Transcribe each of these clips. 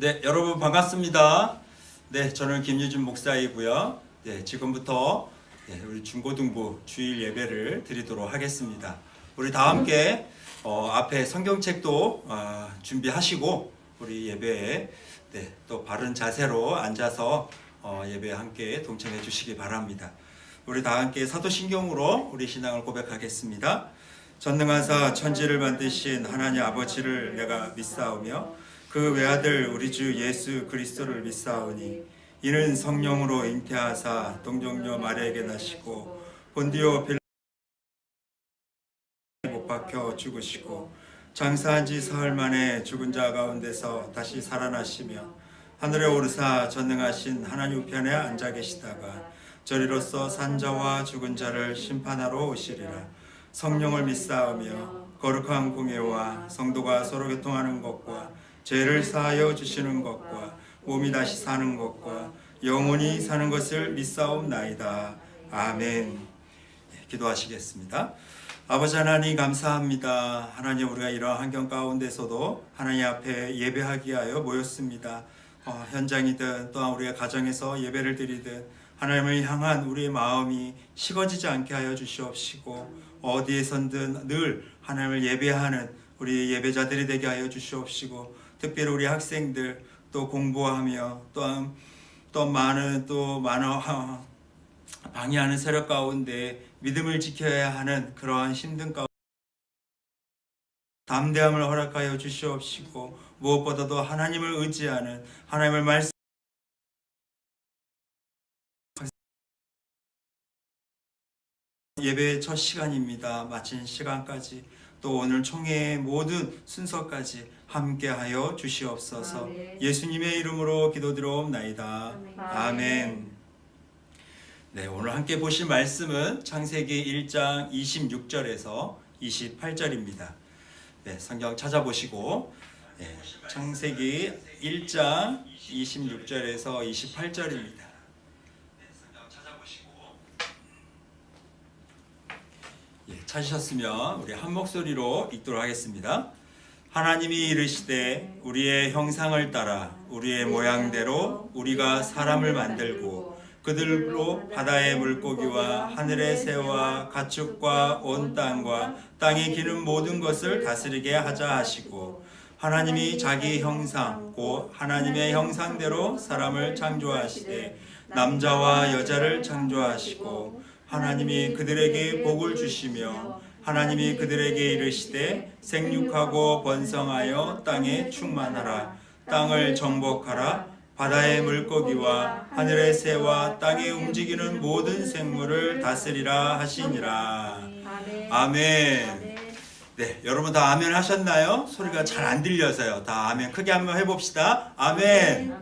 네, 여러분 반갑습니다. 네, 저는 김유준 목사이고요. 네, 지금부터 우리 중고등부 주일 예배를 드리도록 하겠습니다. 우리 다 함께 앞에 성경책도 준비하시고 우리 예배에 또 바른 자세로 앉아서 예배에 함께 동참해 주시기 바랍니다. 우리 다 함께 사도신경으로 우리 신앙을 고백하겠습니다. 전능하사 천지를 만드신 하나님 아버지를 내가 믿사오며 그 외아들 우리 주 예수 그리스도를 믿사오니 이는 성령으로 잉태하사 동정녀 마리아에게 나시고 본디오 빌라토에게 못 박혀 죽으시고 장사한 지 사흘 만에 죽은 자 가운데서 다시 살아나시며 하늘에 오르사 전능하신 하나님 우편에 앉아 계시다가 저리로서 산 자와 죽은 자를 심판하러 오시리라. 성령을 믿사오며 거룩한 공예와 성도가 서로 교통하는 것과 죄를 사하여 주시는 것과 몸이 다시 사는 것과 영원히 사는 것을 믿사옵나이다. 아멘. 기도하시겠습니다. 아버지 하나님 감사합니다. 하나님, 우리가 이러한 환경 가운데서도 하나님 앞에 예배하기 위하여 모였습니다. 현장이든 또한 우리가 가정에서 예배를 드리든 하나님을 향한 우리의 마음이 식어지지 않게 하여 주시옵시고 어디에선든 늘 하나님을 예배하는 우리 예배자들이 되게 하여 주시옵시고 특별히 우리 학생들 또 공부하며 또 많은 방해하는 세력 가운데 믿음을 지켜야 하는 그러한 힘든 가운데 담대함을 허락하여 주시옵시고 무엇보다도 하나님을 의지하는 하나님을 말씀 예배의 첫 시간입니다. 마친 시간까지 또 오늘 총회의 모든 순서까지 함께하여 주시옵소서. 아멘. 예수님의 이름으로 기도드려옵나이다. 아멘. 아멘. 네, 오늘 함께 보실 말씀은 창세기 1장 26절에서 28절입니다. 네, 성경 찾아보시고 창세기 1장 26절에서 28절입니다. 찾으셨으면 우리 한 목소리로 읽도록 하겠습니다. 하나님이 이르시되 우리의 형상을 따라 우리의 모양대로 우리가 사람을 만들고 그들로 바다의 물고기와 하늘의 새와 가축과 온 땅과 땅에 기는 모든 것을 다스리게 하자 하시고 하나님이 자기 형상 곧 하나님의 형상대로 사람을 창조하시되 남자와 여자를 창조하시고 하나님이 그들에게 복을 주시며 하나님이 그들에게 이르시되 생육하고 번성하여 땅에 충만하라. 땅을 정복하라. 바다의 물고기와 하늘의 새와 땅에 움직이는 모든 생물을 다스리라 하시니라. 아멘. 네, 여러분 다 아멘 하셨나요? 소리가 잘 안 들려서요. 다 아멘 크게 한번 해봅시다. 아멘.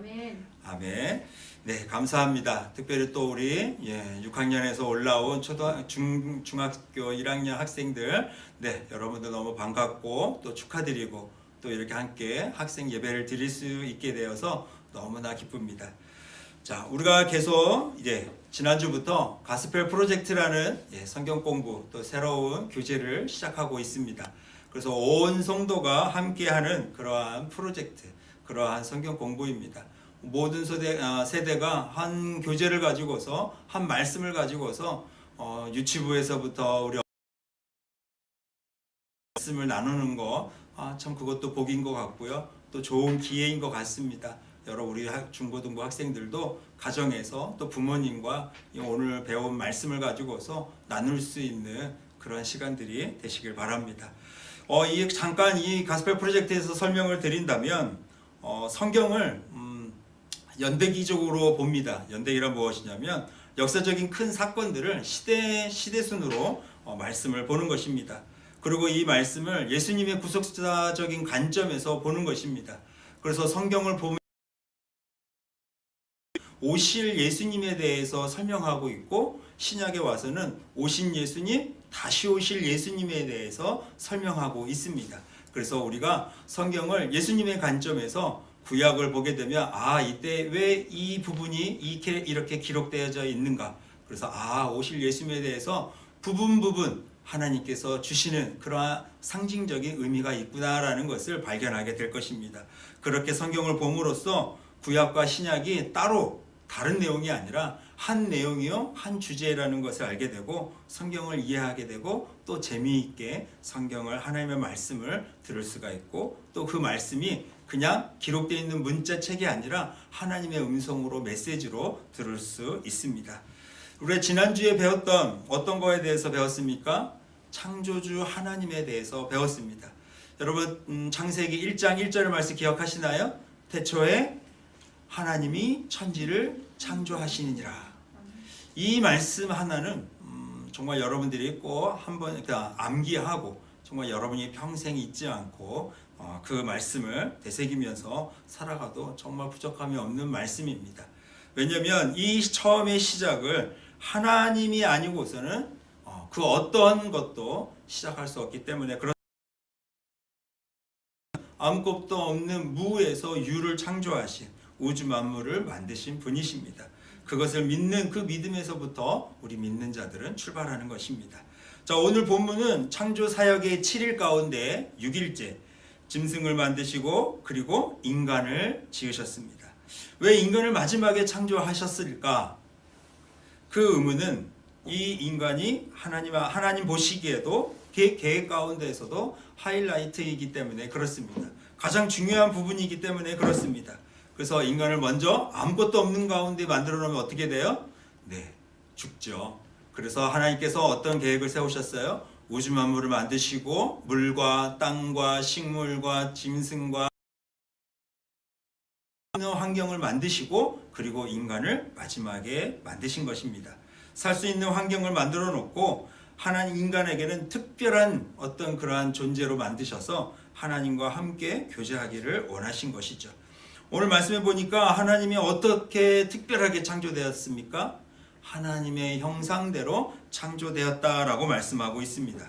아멘. 네, 감사합니다. 특별히 또 우리 6학년에서 올라온 중학교 1학년 학생들, 네, 여러분들 너무 반갑고 또 축하드리고 또 이렇게 함께 학생 예배를 드릴 수 있게 되어서 너무나 기쁩니다. 자, 우리가 계속 이제 지난주부터 가스펠 프로젝트라는 성경 공부 또 새로운 교재를 시작하고 있습니다. 그래서 온 성도가 함께하는 그러한 프로젝트, 그러한 성경 공부입니다. 모든 세대가 한 교재를 가지고서 한 말씀을 가지고서 유치부에서부터 우리 말씀을 나누는 거 참 그것도 복인 것 같고요. 또 좋은 기회인 것 같습니다. 여러 우리 중고등부 학생들도 가정에서 또 부모님과 오늘 배운 말씀을 가지고서 나눌 수 있는 그런 시간들이 되시길 바랍니다. 잠깐 이 가스펠 프로젝트에서 설명을 드린다면 성경을 연대기적으로 봅니다. 연대기란 무엇이냐면 역사적인 큰 사건들을 시대순으로 말씀을 보는 것입니다. 그리고 이 말씀을 예수님의 구속사적인 관점에서 보는 것입니다. 그래서 성경을 보면 오실 예수님에 대해서 설명하고 있고 신약에 와서는 오신 예수님, 다시 오실 예수님에 대해서 설명하고 있습니다. 그래서 우리가 성경을 예수님의 관점에서 구약을 보게 되면 이때 왜 이 부분이 이렇게 기록되어져 있는가. 그래서 오실 예수님에 대해서 부분 하나님께서 주시는 그러한 상징적인 의미가 있구나라는 것을 발견하게 될 것입니다. 그렇게 성경을 봄으로써 구약과 신약이 따로 다른 내용이 아니라 한 내용이요, 한 주제라는 것을 알게 되고 성경을 이해하게 되고 또 재미있게 성경을 하나님의 말씀을 들을 수가 있고 또 그 말씀이 그냥 기록되어 있는 문자책이 아니라 하나님의 음성으로 메시지로 들을 수 있습니다. 우리가 지난주에 배웠던 어떤 거에 대해서 배웠습니까? 창조주 하나님에 대해서 배웠습니다. 여러분 창세기 1장 1절 말씀 기억하시나요? 태초에 하나님이 천지를 창조하시니라. 이 말씀 하나는 정말 여러분들이 꼭 한번 암기하고 정말 여러분이 평생 잊지 않고 그 말씀을 되새기면서 살아가도 정말 부족함이 없는 말씀입니다. 왜냐하면 이 처음의 시작을 하나님이 아니고서는 그 어떤 것도 시작할 수 없기 때문에 그런 아무것도 없는 무에서 유를 창조하신 우주 만물을 만드신 분이십니다. 그것을 믿는 그 믿음에서부터 우리 믿는 자들은 출발하는 것입니다. 자, 오늘 본문은 창조 사역의 7일 가운데 6일째 짐승을 만드시고 그리고 인간을 지으셨습니다. 왜 인간을 마지막에 창조하셨을까? 그 의문은 이 인간이 하나님 보시기에도 계획 가운데에서도 하이라이트이기 때문에 그렇습니다. 가장 중요한 부분이기 때문에 그렇습니다. 그래서 인간을 먼저 아무것도 없는 가운데 만들어 놓으면 어떻게 돼요? 네, 죽죠. 그래서 하나님께서 어떤 계획을 세우셨어요? 우주 만물을 만드시고 물과 땅과 식물과 짐승과 환경을 만드시고 그리고 인간을 마지막에 만드신 것입니다. 살 수 있는 환경을 만들어 놓고 하나님 인간에게는 특별한 어떤 그러한 존재로 만드셔서 하나님과 함께 교제하기를 원하신 것이죠. 오늘 말씀해 보니까 하나님이 어떻게 특별하게 창조되었습니까? 하나님의 형상대로 창조되었다라고 말씀하고 있습니다.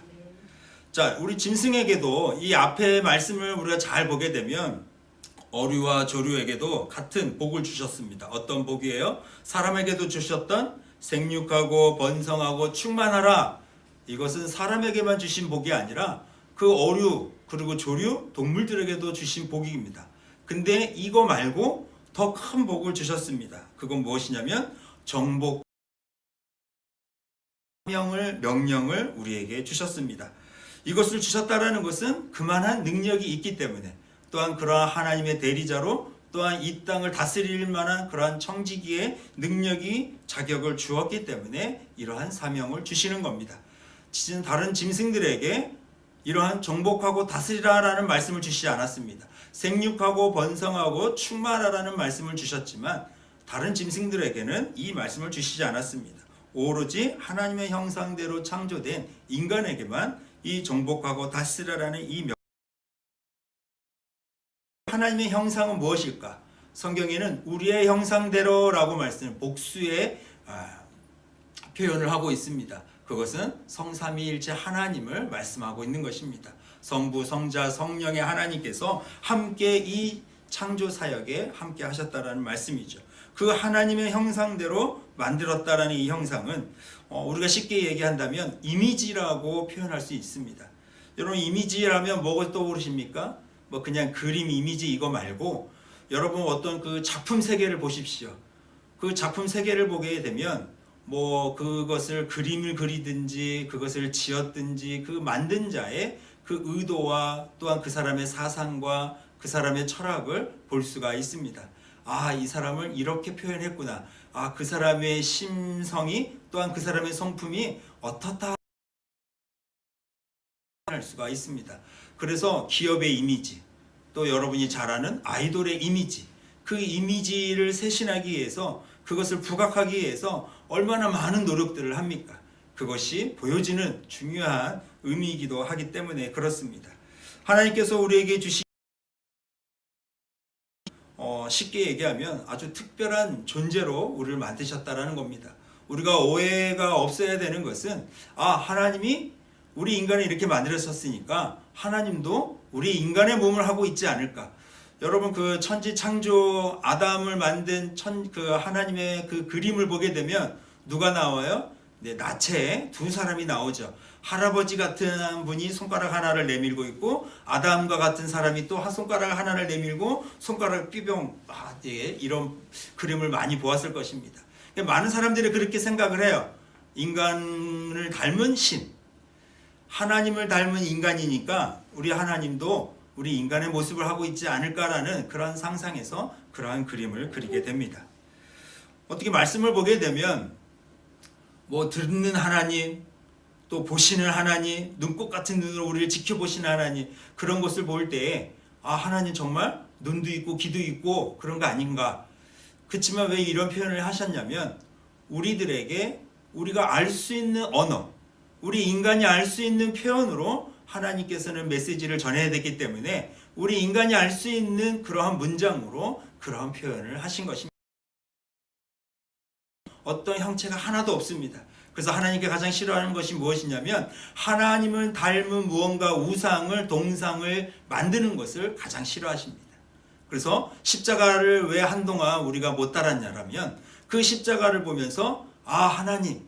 자, 우리 짐승에게도 이 앞에 말씀을 우리가 잘 보게 되면 어류와 조류에게도 같은 복을 주셨습니다. 어떤 복이에요? 사람에게도 주셨던 생육하고 번성하고 충만하라. 이것은 사람에게만 주신 복이 아니라 그 어류 그리고 조류 동물들에게도 주신 복입니다. 근데 이거 말고 더 큰 복을 주셨습니다. 그건 무엇이냐면 정복 명령을 우리에게 주셨습니다. 이것을 주셨다라는 것은 그만한 능력이 있기 때문에 또한 그러한 하나님의 대리자로 또한 이 땅을 다스릴 만한 그러한 청지기의 능력이 자격을 주었기 때문에 이러한 사명을 주시는 겁니다. 다른 짐승들에게 이러한 정복하고 다스리라라는 말씀을 주시지 않았습니다. 생육하고 번성하고 충만하라는 말씀을 주셨지만 다른 짐승들에게는 이 말씀을 주시지 않았습니다. 오로지 하나님의 형상대로 창조된 인간에게만 이 정복하고 다스리라는 이 명. 하나님의 형상은 무엇일까? 성경에는 우리의 형상대로라고 말씀 복수의 표현을 하고 있습니다. 그것은 성삼위일체 하나님을 말씀하고 있는 것입니다. 성부, 성자, 성령의 하나님께서 함께 이 창조 사역에 함께 하셨다라는 말씀이죠. 그 하나님의 형상대로 만들었다라는 이 형상은 우리가 쉽게 얘기한다면 이미지라고 표현할 수 있습니다. 여러분 이미지라면 뭐가 떠오르십니까? 뭐 그냥 그림 이미지 이거 말고 여러분 어떤 그 작품 세계를 보십시오. 그 작품 세계를 보게 되면 뭐 그것을 그림을 그리든지 그것을 지었든지 그 만든 자의 그 의도와 또한 그 사람의 사상과 그 사람의 철학을 볼 수가 있습니다. 아, 이 사람을 이렇게 표현했구나. 아, 그 사람의 심성이 또한 그 사람의 성품이 어떻다 할 수가 있습니다. 그래서 기업의 이미지, 또 여러분이 잘 아는 아이돌의 이미지, 그 이미지를 쇄신하기 위해서 그것을 부각하기 위해서 얼마나 많은 노력들을 합니까? 그것이 보여지는 중요한 의미이기도 하기 때문에 그렇습니다. 하나님께서 우리에게 주신 쉽게 얘기하면 아주 특별한 존재로 우리를 만드셨다라는 겁니다. 우리가 오해가 없어야 되는 것은 하나님이 우리 인간을 이렇게 만들었었으니까 하나님도 우리 인간의 몸을 하고 있지 않을까. 여러분 그 천지 창조 아담을 만든 그 하나님의 그 그림을 보게 되면 누가 나와요? 네, 나체 두 사람이 나오죠. 할아버지 같은 분이 손가락 하나를 내밀고 있고 아담과 같은 사람이 또 손가락 하나를 내밀고 손가락 삐병 이런 그림을 많이 보았을 것입니다. 많은 사람들이 그렇게 생각을 해요. 인간을 닮은 신, 하나님을 닮은 인간이니까 우리 하나님도 우리 인간의 모습을 하고 있지 않을까라는 그런 상상에서 그러한 그림을 그리게 됩니다. 어떻게 말씀을 보게 되면 뭐 듣는 하나님, 또 보시는 하나님, 눈꽃 같은 눈으로 우리를 지켜보시는 하나님, 그런 것을 볼 때에 하나님 정말 눈도 있고 귀도 있고 그런 거 아닌가. 그렇지만 왜 이런 표현을 하셨냐면 우리들에게 우리가 알 수 있는 언어, 우리 인간이 알 수 있는 표현으로 하나님께서는 메시지를 전해야 되기 때문에 우리 인간이 알 수 있는 그러한 문장으로 그러한 표현을 하신 것입니다. 어떤 형체가 하나도 없습니다. 그래서 하나님께 가장 싫어하는 것이 무엇이냐면 하나님을 닮은 무언가 우상을 동상을 만드는 것을 가장 싫어하십니다. 그래서 십자가를 왜 한동안 우리가 못 따랐냐면 그 십자가를 보면서 하나님,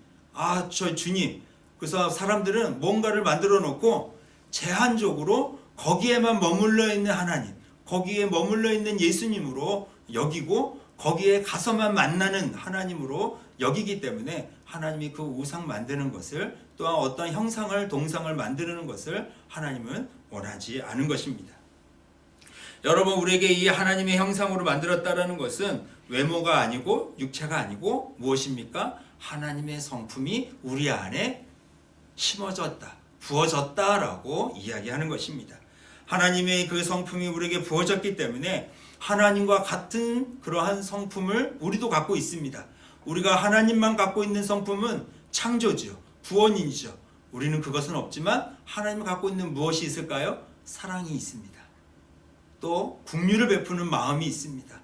저 주님, 그래서 사람들은 뭔가를 만들어 놓고 제한적으로 거기에만 머물러 있는 하나님, 거기에 머물러 있는 예수님으로 여기고 거기에 가서만 만나는 하나님으로 여기기 때문에 하나님이 그 우상 만드는 것을 또한 어떤 형상을 동상을 만드는 것을 하나님은 원하지 않은 것입니다. 여러분, 우리에게 이 하나님의 형상으로 만들었다라는 것은 외모가 아니고 육체가 아니고 무엇입니까? 하나님의 성품이 우리 안에 심어졌다, 부어졌다라고 이야기하는 것입니다. 하나님의 그 성품이 우리에게 부어졌기 때문에 하나님과 같은 그러한 성품을 우리도 갖고 있습니다. 우리가 하나님만 갖고 있는 성품은 창조죠, 구원이죠. 우리는 그것은 없지만 하나님이 갖고 있는 무엇이 있을까요? 사랑이 있습니다. 또 긍휼을 베푸는 마음이 있습니다.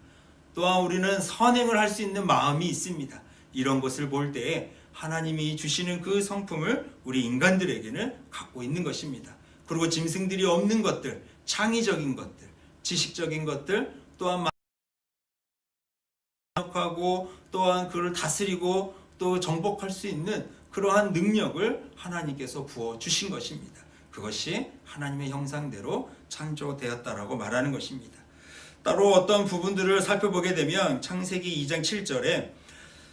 또한 우리는 선행을 할 수 있는 마음이 있습니다. 이런 것을 볼 때에 하나님이 주시는 그 성품을 우리 인간들에게는 갖고 있는 것입니다. 그리고 짐승들이 없는 것들, 창의적인 것들, 지식적인 것들, 또한 하고 또한 그를 다스리고 또 정복할 수 있는 그러한 능력을 하나님께서 부어 주신 것입니다. 그것이 하나님의 형상대로 창조되었다라고 말하는 것입니다. 따로 어떤 부분들을 살펴보게 되면 창세기 2장 7절에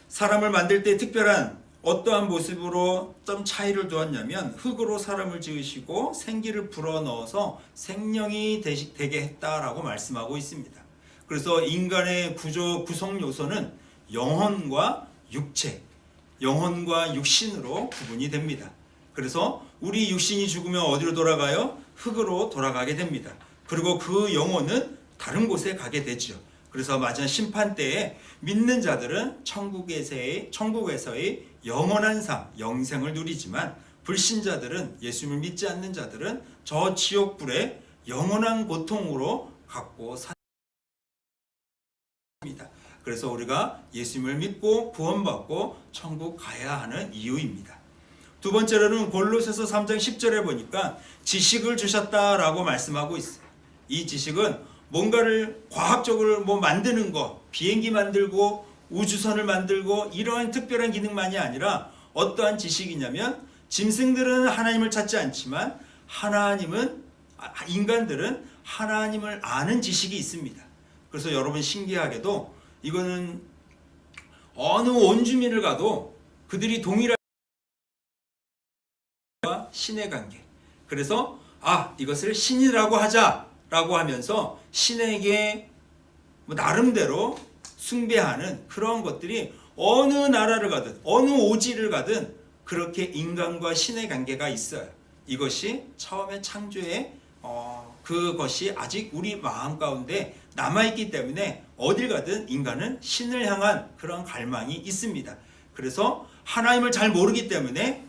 사람을 만들 때 특별한 어떠한 모습으로 좀 차이를 두었냐면 흙으로 사람을 지으시고 생기를 불어넣어서 생명이 되게 했다라고 말씀하고 있습니다. 그래서 인간의 구성 요소는 영혼과 육체, 영혼과 육신으로 구분이 됩니다. 그래서 우리 육신이 죽으면 어디로 돌아가요? 흙으로 돌아가게 됩니다. 그리고 그 영혼은 다른 곳에 가게 되죠. 그래서 마지막 심판 때에 믿는 자들은 천국에서의 영원한 삶, 영생을 누리지만 불신자들은, 예수님을 믿지 않는 자들은 저 지옥불에 영원한 고통으로 갖고 삽니다. 그래서 우리가 예수님을 믿고 구원받고 천국 가야 하는 이유입니다. 두 번째로는 골로새서 3장 10절에 보니까 지식을 주셨다라고 말씀하고 있어요. 이 지식은 뭔가를 과학적으로 만드는 거, 비행기 만들고 우주선을 만들고 이러한 특별한 기능만이 아니라 어떠한 지식이냐면 짐승들은 하나님을 찾지 않지만 인간들은 하나님을 아는 지식이 있습니다. 그래서 여러분 신기하게도 이거는 어느 원주민을 가도 그들이 동일한 신의 관계. 그래서 이것을 신이라고 하자라고 하면서 신에게 나름대로 숭배하는 그런 것들이 어느 나라를 가든 어느 오지를 가든 그렇게 인간과 신의 관계가 있어요. 이것이 처음에 창조의 그것이 아직 우리 마음 가운데 남아있기 때문에 어딜 가든 인간은 신을 향한 그런 갈망이 있습니다. 그래서 하나님을 잘 모르기 때문에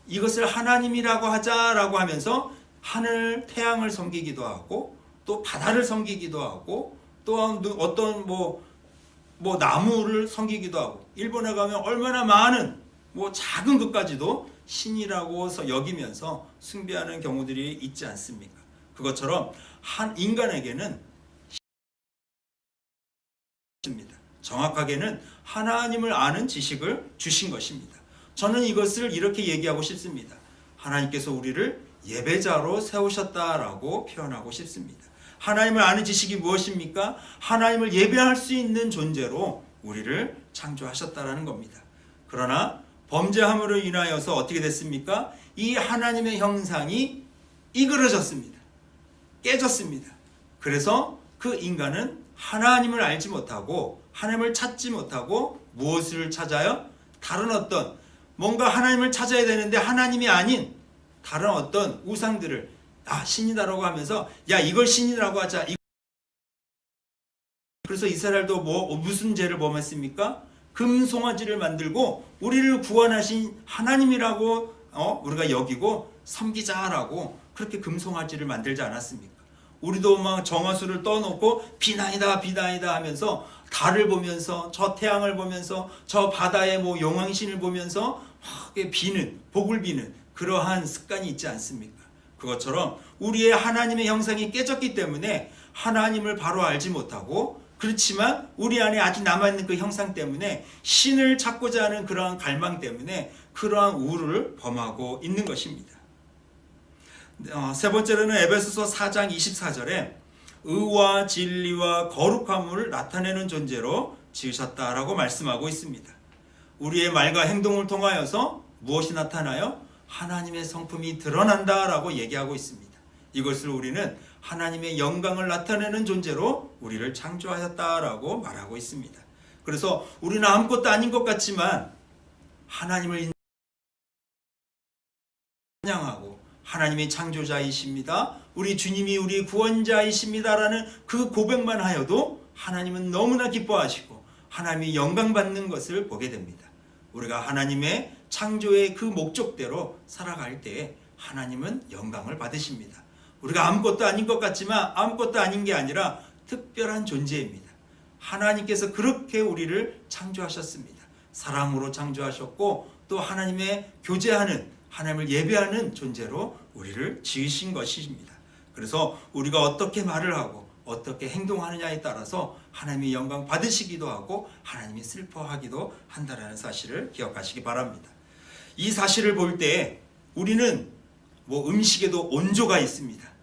이것을 하나님이라고 하자라고 하면서 하늘, 태양을 섬기기도 하고 또 바다를 섬기기도 하고 또 어떤 나무를 섬기기도 하고 일본에 가면 얼마나 많은 작은 것까지도 신이라고 여기면서 숭배하는 경우들이 있지 않습니까? 그것처럼 한 인간에게는 정확하게는 하나님을 아는 지식을 주신 것입니다. 저는 이것을 이렇게 얘기하고 싶습니다. 하나님께서 우리를 예배자로 세우셨다라고 표현하고 싶습니다. 하나님을 아는 지식이 무엇입니까? 하나님을 예배할 수 있는 존재로 우리를 창조하셨다라는 겁니다. 그러나 범죄함으로 인하여서 어떻게 됐습니까? 이 하나님의 형상이 이그러졌습니다. 깨졌습니다. 그래서 그 인간은 하나님을 알지 못하고 하나님을 찾지 못하고 무엇을 찾아요? 다른 어떤 뭔가 하나님을 찾아야 되는데 하나님이 아닌 다른 어떤 우상들을 신이다라고 하면서 야 이걸 신이라고 하자. 그래서 이스라엘도 무슨 죄를 범했습니까? 금송아지를 만들고 우리를 구원하신 하나님이라고 우리가 여기고 섬기자라고 그렇게 금송아지를 만들지 않았습니까? 우리도 막 정화수를 떠놓고 비나이다 비나이다 하면서 달을 보면서 저 태양을 보면서 저 바다의 용왕신을 보면서 비는 복을 비는 그러한 습관이 있지 않습니까? 그것처럼 우리의 하나님의 형상이 깨졌기 때문에 하나님을 바로 알지 못하고 그렇지만 우리 안에 아직 남아있는 그 형상 때문에 신을 찾고자 하는 그러한 갈망 때문에 그러한 우를 범하고 있는 것입니다. 세 번째로는 에베소서 4장 24절에 의와 진리와 거룩함을 나타내는 존재로 지으셨다라고 말씀하고 있습니다. 우리의 말과 행동을 통하여서 무엇이 나타나요? 하나님의 성품이 드러난다라고 얘기하고 있습니다. 이것을 우리는 하나님의 영광을 나타내는 존재로 우리를 창조하셨다라고 말하고 있습니다. 그래서 우리는 아무것도 아닌 것 같지만 하나님을 찬양하고 하나님이 창조자이십니다. 우리 주님이 우리 구원자이십니다라는 그 고백만 하여도 하나님은 너무나 기뻐하시고 하나님이 영광 받는 것을 보게 됩니다. 우리가 하나님의 창조의 그 목적대로 살아갈 때 하나님은 영광을 받으십니다. 우리가 아무것도 아닌 것 같지만 아무것도 아닌 게 아니라 특별한 존재입니다. 하나님께서 그렇게 우리를 창조하셨습니다. 사랑으로 창조하셨고 또 하나님의 교제하는 하나님을 예배하는 존재로 우리를 지으신 것입니다. 그래서 우리가 어떻게 말을 하고 어떻게 행동하느냐에 따라서 하나님의 영광 받으시기도 하고 하나님이 슬퍼하기도 한다는 사실을 기억하시기 바랍니다. 이 사실을 볼 때 우리는 음식에도 온조가 있습니다.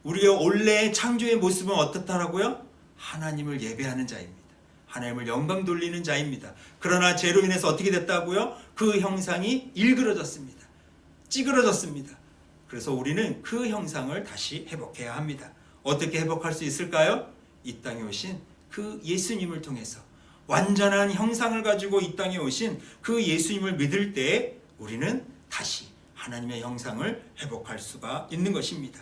우리의 원래의 창조의 모습은 어떻다라고요? 하나님을 예배하는 자입니다. 하나님을 영광 돌리는 자입니다. 그러나 죄로 인해서 어떻게 됐다고요? 그 형상이 일그러졌습니다. 찌그러졌습니다. 그래서 우리는 그 형상을 다시 회복해야 합니다. 어떻게 회복할 수 있을까요? 이 땅에 오신 그 예수님을 통해서 완전한 형상을 가지고 이 땅에 오신 그 예수님을 믿을 때 우리는 다시 하나님의 형상을 회복할 수가 있는 것입니다.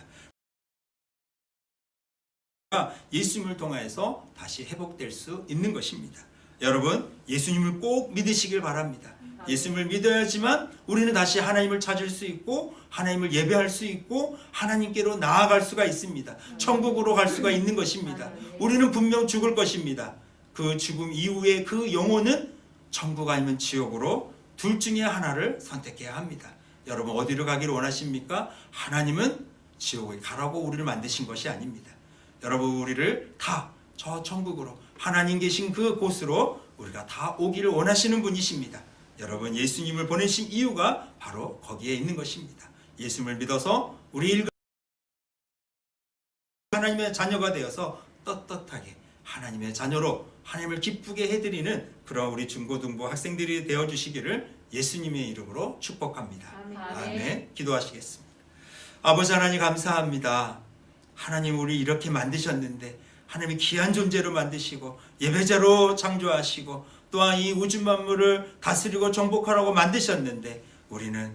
예수님을 통해서 다시 회복될 수 있는 것입니다. 여러분, 예수님을 꼭 믿으시길 바랍니다. 예수님을 믿어야지만 우리는 다시 하나님을 찾을 수 있고 하나님을 예배할 수 있고 하나님께로 나아갈 수가 있습니다. 천국으로 갈 수가 있는 것입니다. 우리는 분명 죽을 것입니다. 그 죽음 이후에 그 영혼은 천국 아니면 지옥으로 둘 중에 하나를 선택해야 합니다. 여러분 어디로 가기를 원하십니까? 하나님은 지옥에 가라고 우리를 만드신 것이 아닙니다. 여러분 우리를 다 저 천국으로 하나님 계신 그 곳으로 우리가 다 오기를 원하시는 분이십니다. 여러분 예수님을 보내신 이유가 바로 거기에 있는 것입니다. 예수님을 믿어서 우리 하나님의 자녀가 되어서 떳떳하게 하나님의 자녀로 하나님을 기쁘게 해드리는 그런 우리 중고등부 학생들이 되어주시기를 예수님의 이름으로 축복합니다. 아멘. 기도하시겠습니다. 아버지 하나님 감사합니다. 하나님 우리 이렇게 만드셨는데 하나님이 귀한 존재로 만드시고 예배자로 창조하시고 또한 이 우주 만물을 다스리고 정복하라고 만드셨는데 우리는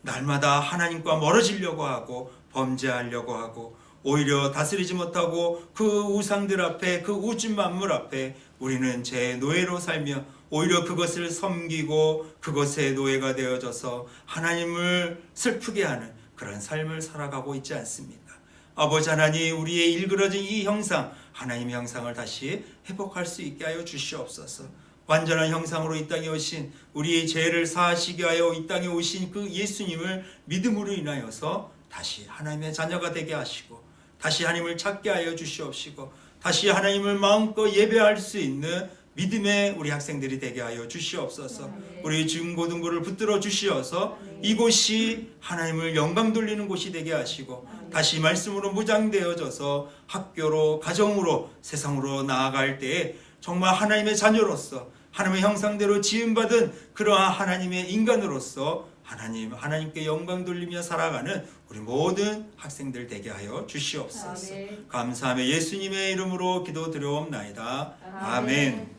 날마다 하나님과 멀어지려고 하고 범죄하려고 하고 오히려 다스리지 못하고 그 우상들 앞에 그 우주 만물 앞에 우리는 죄의 노예로 살며 오히려 그것을 섬기고 그것의 노예가 되어져서 하나님을 슬프게 하는 그런 삶을 살아가고 있지 않습니까? 아버지 하나님 우리의 일그러진 이 형상 하나님의 형상을 다시 회복할 수 있게 하여 주시옵소서. 완전한 형상으로 이 땅에 오신 우리의 죄를 사하시게 하여 이 땅에 오신 그 예수님을 믿음으로 인하여서 다시 하나님의 자녀가 되게 하시고 다시 하나님을 찾게 하여 주시옵시고 다시 하나님을 마음껏 예배할 수 있는 믿음의 우리 학생들이 되게 하여 주시옵소서. 우리 중고등부를 붙들어 주시어서 이곳이 하나님을 영광 돌리는 곳이 되게 하시고 다시 말씀으로 무장되어져서 학교로 가정으로 세상으로 나아갈 때에 정말 하나님의 자녀로서 하나님의 형상대로 지음받은 그러한 하나님의 인간으로서 하나님께 영광 돌리며 살아가는 우리 모든 학생들 되게 하여 주시옵소서. 감사하며 예수님의 이름으로 기도드려옵나이다. 아멘.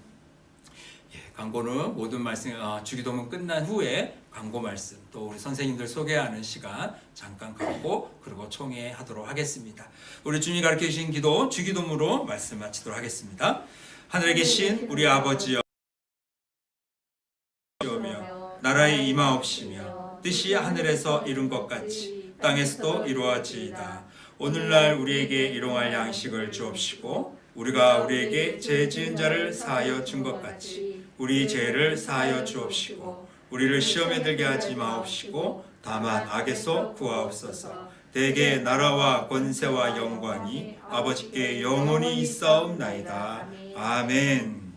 광고는 모든 말씀 주기도문 끝난 후에 광고 말씀 또 우리 선생님들 소개하는 시간 잠깐 갖고 그리고 총회하도록 하겠습니다. 우리 주님이 가르쳐 주신 기도 주기도문으로 말씀 마치도록 하겠습니다. 하늘에 계신 우리 아버지여 나라의 임하옵시며 뜻이 하늘에서 이룬 것 같이 땅에서도 이루어지이다. 오늘날 우리에게 일용할 양식을 주옵시고 우리가 우리에게 죄 지은 자를 사하여 준 것 같이 우리 죄를 사하여 주옵시고 우리를 시험에 들게 하지 마옵시고 다만 악에서 구하옵소서. 대개 나라와 권세와 영광이 아버지께 영원히 있사옵나이다. 아멘.